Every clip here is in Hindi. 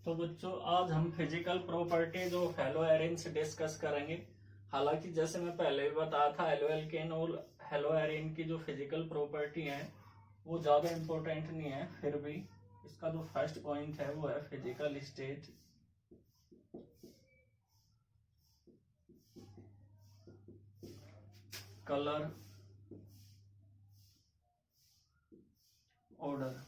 तो बच्चों आज हम physical properties of hello Erin discuss करेंगे। हालांकि जैसे मैं पहले भी बताया था, हेलो एल्केन और हेलो एरिन की जो फिजिकल प्रॉपर्टी है वो ज्यादा इंपॉर्टेंट नहीं है, फिर भी इसका जो फर्स्ट पॉइंट है वो है physical state, colour, order,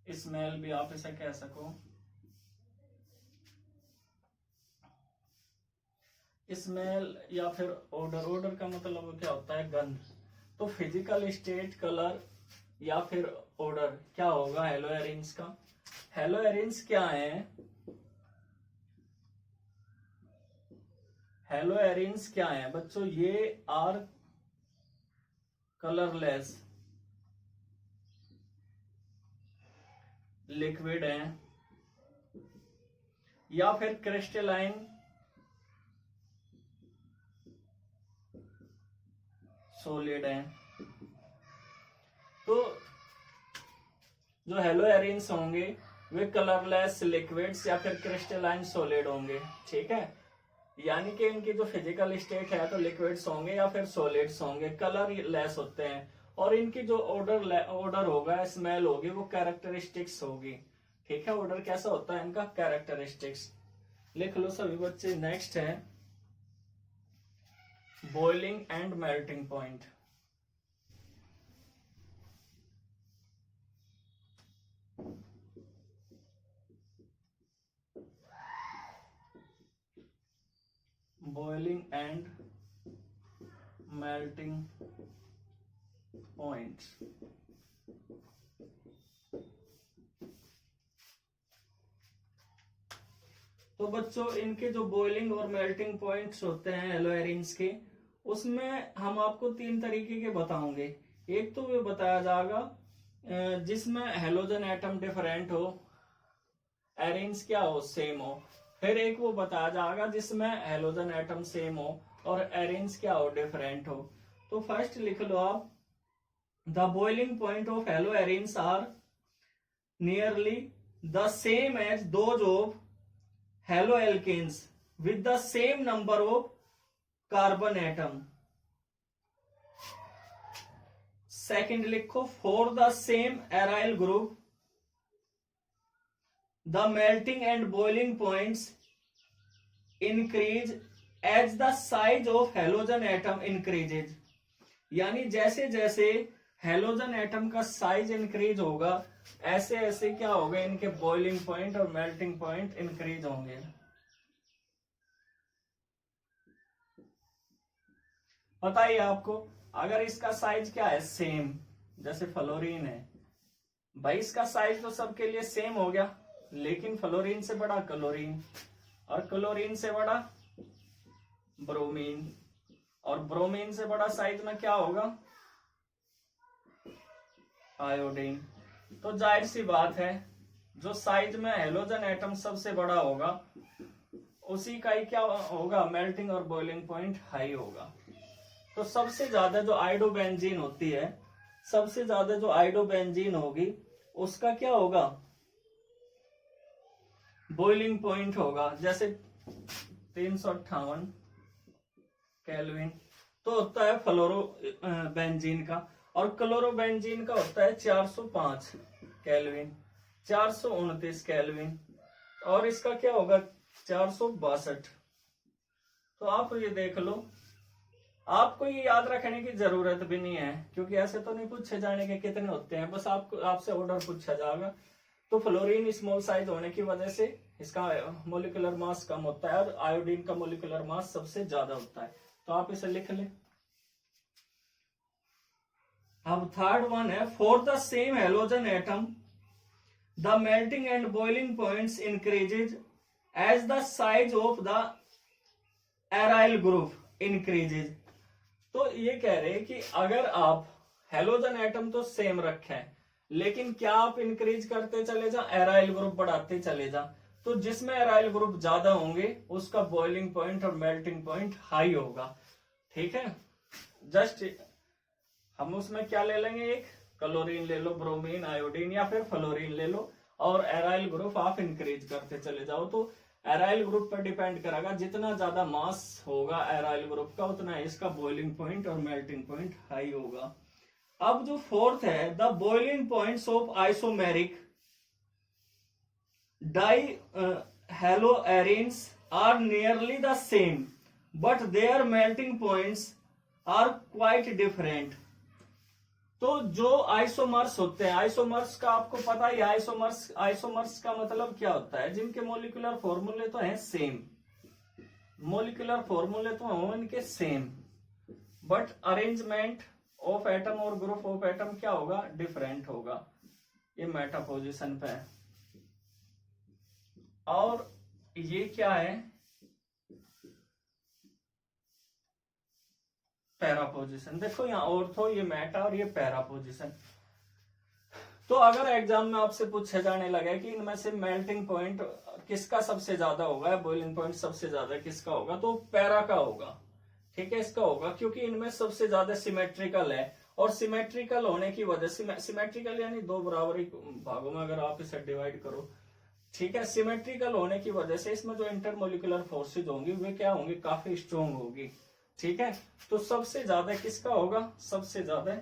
smell भी आप इसे कह सको। स्मेल या फिर ऑर्डर, ऑर्डर का मतलब क्या होता है? गंध। तो फिजिकल स्टेट, कलर या फिर ऑर्डर क्या होगा हेलो एरिन्स का? हेलो एरिन्स क्या है? हेलो एरिन्स क्या है बच्चों? ये आर कलरलेस लिक्विड है या फिर क्रिस्टलाइन सॉलिड है। तो जो हेलो एरिन्स होंगे वे कलरलेस लिक्विड्स या फिर क्रिस्टलाइन सॉलिड होंगे, ठीक है। यानी कि इनकी जो फिजिकल स्टेट है तो लिक्विड्स होंगे या फिर सॉलिड्स होंगे, कलर लेस होते हैं। और इनकी जो ऑर्डर होगा, स्मेल होगी, वो कैरेक्टरिस्टिक्स होगी, ठीक है। ऑर्डर कैसा होता है इनका? कैरेक्टरिस्टिक्स। लिख लो सभी बच्चे। नेक्स्ट है boiling and melting point. Boiling and melting point. तो बच्चों इनके जो बॉइलिंग और मेल्टिंग पॉइंट्स होते हैं हेलो एरिन्स के, उसमें हम आपको तीन तरीके के बताओगे। एक तो वे बताया जाएगा जिसमें हेलोजन एटम डिफरेंट हो, एरिन्स क्या हो? सेम हो। फिर एक वो बताया जाएगा जिसमें हेलोजन एटम सेम हो और एरिन्स क्या हो? डिफरेंट हो। तो फर्स्ट लिख लो आप, the boiling point of haloarenes are nearly the same as those of haloalkanes with the same number of carbon atom. Second लिखो, for the same aryl group the melting and boiling points increase as the size of halogen atom increases. यानी जैसे जैसे हेलोजन एटम का साइज इंक्रीज होगा ऐसे ऐसे क्या होगा? इनके बॉइलिंग पॉइंट और मेल्टिंग पॉइंट इंक्रीज होंगे। बताइए आपको, अगर इसका साइज क्या है? सेम, जैसे फ्लोरीन है भाई, इसका साइज तो सबके लिए सेम हो गया, लेकिन फ्लोरीन से बड़ा क्लोरीन और क्लोरीन से बड़ा ब्रोमीन और ब्रोमीन से बड़ा साइज में क्या होगा? आयोडीन। तो जाहिर सी बात है जो साइज में हेलोजन एटम सबसे बड़ा होगा उसी का ही क्या होगा? मेल्टिंग और बॉइलिंग पॉइंट हाई होगा। तो सबसे ज्यादा जो आइडोबेंजीन होती है, सबसे ज्यादा जो आइडोबेंजीन होगी उसका क्या होगा? बॉइलिंग पॉइंट होगा, जैसे 358 केल्विन। तो होता है फ्लोरो बेंजीन का, और क्लोरोबेंजीन का होता है 405 केल्विन, 429 केल्विन, और इसका क्या होगा? 462। तो आप ये देख लो, आपको ये याद रखने की जरूरत भी नहीं है क्योंकि ऐसे तो नहीं पूछे जाने के कितने होते हैं, बस आपको आपसे ऑर्डर पूछा जाएगा। तो फ्लोरीन स्मॉल साइज होने की वजह से इसका मोलिकुलर मास कम होता है और आयोडीन का मोलिकुलर मास सबसे ज्यादा होता है। तो आप इसे लिख लें। अब थर्ड वन है, for the same halogen atom the melting and boiling points increases as the size of the aryl group increases. तो ये कह रहे हैं कि अगर आप हेलोजन एटम तो सेम रखें, लेकिन क्या आप इंक्रीज करते चले जा, एराइल ग्रुप बढ़ाते चले जा, तो जिसमें एराइल ग्रुप ज्यादा होंगे उसका बॉइलिंग पॉइंट और मेल्टिंग पॉइंट हाई होगा, ठीक है। जस्ट हम उसमें क्या ले लेंगे? एक क्लोरीन ले लो, ब्रोमीन, आयोडीन या फिर फ्लोरीन ले लो, और एराइल ग्रुप आप इंक्रीज करते चले जाओ। तो एराइल ग्रुप पर डिपेंड करेगा, जितना ज्यादा मास होगा एराइल ग्रुप का उतना इसका बॉइलिंग पॉइंट और मेल्टिंग पॉइंट हाई होगा। अब जो फोर्थ है, the boiling points of isomeric dihaloarenes are nearly the same but their melting points are quite different. तो जो आइसोमर्स होते हैं, आइसोमर्स का आपको पता ही, आइसोमर्स का मतलब क्या होता है, जिनके मोलिकुलर फॉर्मूले तो हैं सेम, मोलिकुलर फॉर्मूले तो हैं इनके same, but arrangement of atom और ग्रुप ऑफ एटम क्या होगा, डिफरेंट होगा। ये मेटा पोजिशन पे है। और ये क्या है, पैरा पोजिशन। देखो यहाँ ऑर्थो, ये मेटा और ये पैरा पोजिशन। तो अगर एग्जाम में आपसे पूछे जाने लगे कि इनमें से मेल्टिंग पॉइंट किसका सबसे ज्यादा होगा, बॉइलिंग पॉइंट सबसे ज्यादा किसका होगा, तो पैरा का होगा। ठीक है, इसका होगा क्योंकि इनमें सबसे ज्यादा सिमेट्रिकल है, और सिमेट्रिकल होने की वजह से, सिमेट्रिकल यानी दो बराबरी भागों में अगर आप इसे डिवाइड करो, ठीक है, सिमेट्रिकल होने की वजह से इसमें जो इंटरमोलिकुलर फोर्सेज होंगी वे क्या होंगी, काफी स्ट्रॉन्ग होगी। ठीक है, तो सबसे ज्यादा किसका होगा, सबसे ज्यादा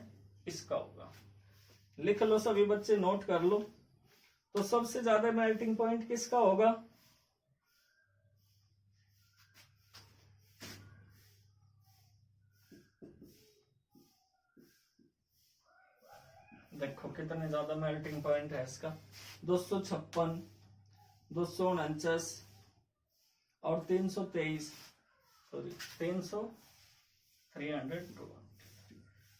इसका होगा। लिख लो सभी बच्चे, नोट कर लो। तो सबसे ज्यादा मेल्टिंग पॉइंट किसका होगा, देखो कितने ज्यादा मेल्टिंग पॉइंट है इसका, 256, 249 और 323, सॉरी 300,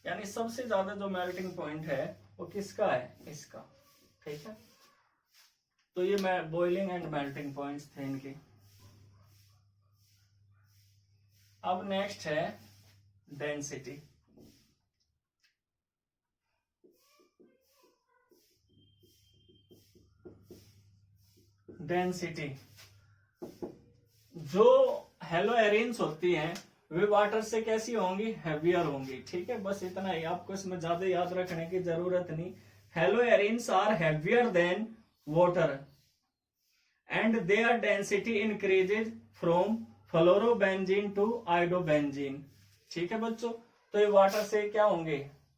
यानी सबसे ज्यादा जो मेल्टिंग पॉइंट है वो किसका है, इसका। ठीक है, तो ये बॉइलिंग एंड मेल्टिंग पॉइंट्स थे इनके। अब नेक्स्ट है डेंसिटी। डेंसिटी, जो हेलोएरिन्स होती हैं वे वाटर से कैसी होंगी, हेवियर होंगी। ठीक है, बस इतना ही, आपको इसमें ज्यादा याद रखने की जरूरत नहीं। Haloarenes are heavier than water and their density increases from fluorobenzene to iodobenzene. ठीक है बच्चों, तो ये वाटर से क्या होंगे,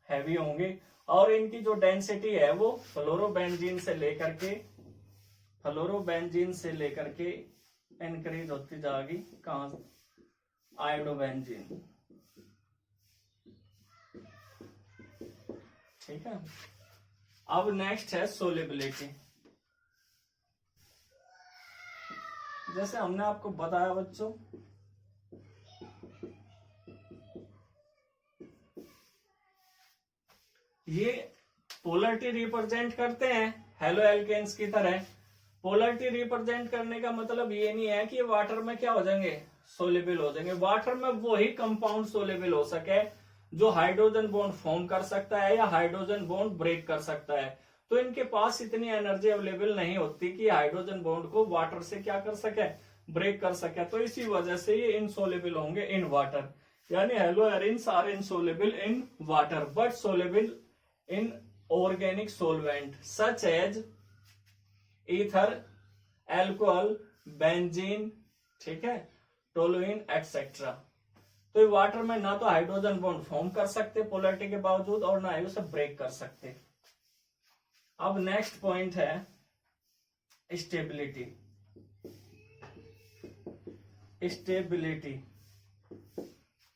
हैवी होंगे, और इनकी जो डेंसिटी है वो फ्लोरोबेंजीन से लेकर के इंक्रीज होती जाएगी, कहां, आयोडोबेंजीन। ठीक है, अब नेक्स्ट है सोलिबिलिटी। जैसे हमने आपको बताया बच्चों, ये पोलरिटी रिप्रेजेंट करते हैं हेलो एल्केन्स की तरह। पोलरिटी रिप्रेजेंट करने का मतलब ये नहीं है कि वाटर में क्या हो जाएंगे, सोलेबल हो जाएंगे। वाटर में वही कंपाउंड सोलेबल हो सके जो हाइड्रोजन बॉन्ड फॉर्म कर सकता है या हाइड्रोजन बॉन्ड ब्रेक कर सकता है। तो इनके पास इतनी एनर्जी अवेलेबल नहीं होती कि हाइड्रोजन बॉन्ड को वाटर से क्या कर सके, ब्रेक कर सके। तो इसी वजह से ये इनसोलेबल होंगे इन वाटर, यानी haloarenes are insoluble in water but soluble in organic solvent such as ether, alcohol, benzene, ठीक है, टोलुइन एक्सेट्रा। तो ये वाटर में ना तो हाइड्रोजन बॉन्ड फॉर्म कर सकते पोलरिटी के बावजूद, और ना ही उसे ब्रेक कर सकते। अब नेक्स्ट पॉइंट है स्टेबिलिटी।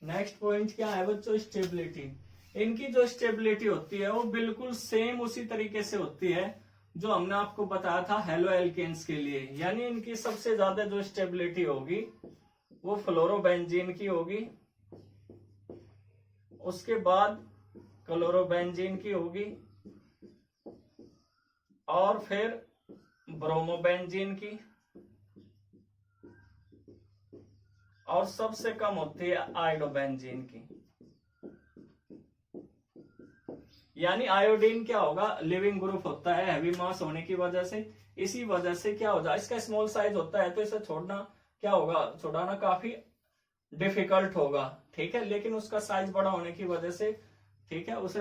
नेक्स्ट पॉइंट क्या है बच्चों, स्टेबिलिटी। इनकी जो स्टेबिलिटी होती है वो बिल्कुल सेम उसी तरीके से होती है जो हमने आपको बताया था हेलो एल्केन्स के लिए। यानी इनकी सबसे ज्यादा जो स्टेबिलिटी होगी वो फ्लोरोबेंजीन की होगी, उसके बाद क्लोरोबेंजीन की होगी, और फिर ब्रोमोबेंजीन की, और सबसे कम होती है आयोडोबेंजीन की। यानी आयोडीन क्या होगा, लिविंग ग्रुप होता है, हैवी मास होने की वजह से, इसी वजह से क्या हो जाए, इसका स्मॉल साइज होता है तो इसे छोड़ना क्या होगा, छुड़ाना काफी डिफिकल्ट होगा। ठीक है, लेकिन उसका साइज बड़ा होने की वजह से, ठीक है, उसे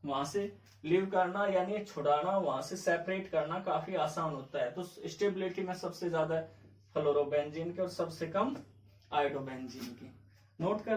वहां से लीव करना यानी छुड़ाना, वहां से सेपरेट करना काफी आसान होता है। तो स्टेबिलिटी में सबसे ज्यादा फ्लोरोबेंजीन की और सबसे कम आयोडोबेंजीन की। नोट कर